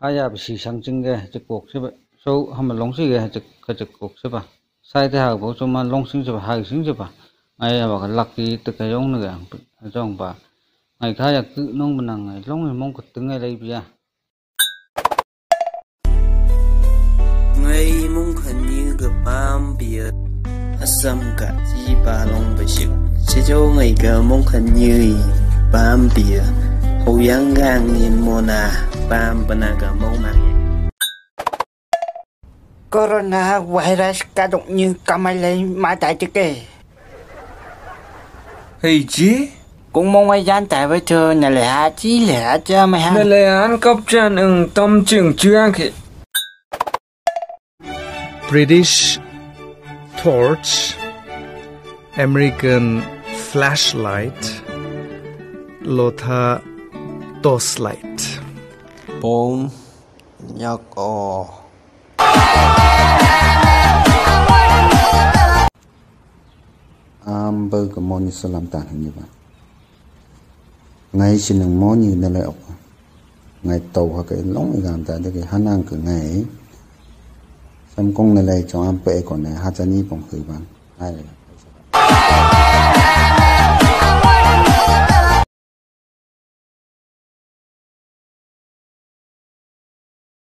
aya bisi sangching ge chikok se so ham longsi ge chikok se ba sai te ha bo so ma longsing se ba ha sing se ba aya ba lucky te ka yong ne ga jong ba ai kha ya cứ nong benang ai long mong ko tung ai lai bia ngay mong khẩn như cái bám bia asam cả chi ba long bạch sự sẽ cho ngày cái mong khẩn như bám bia hậu yang gang nhìn mona bám bana cả mong mà Corona virus ca độc như camay lấy mãi tại chứ kì Hay chứ cũng mong ai gian tại với thơ nhà lẻ hạ chí lẻ cho mày ha Nè lệ án cấp chân tâm trường chương kì British torch, American flashlight, Lotha torchlight. bom nhóc ồ bơ cái món như salam tàn hình như vậy ngày xin đừng món như này lại ngày tàu hoặc cái lóng làm tại cái hắn ăn cửa ngày xem công này lại cho ăn bể còn này hát ra ni bằng khử bằng ai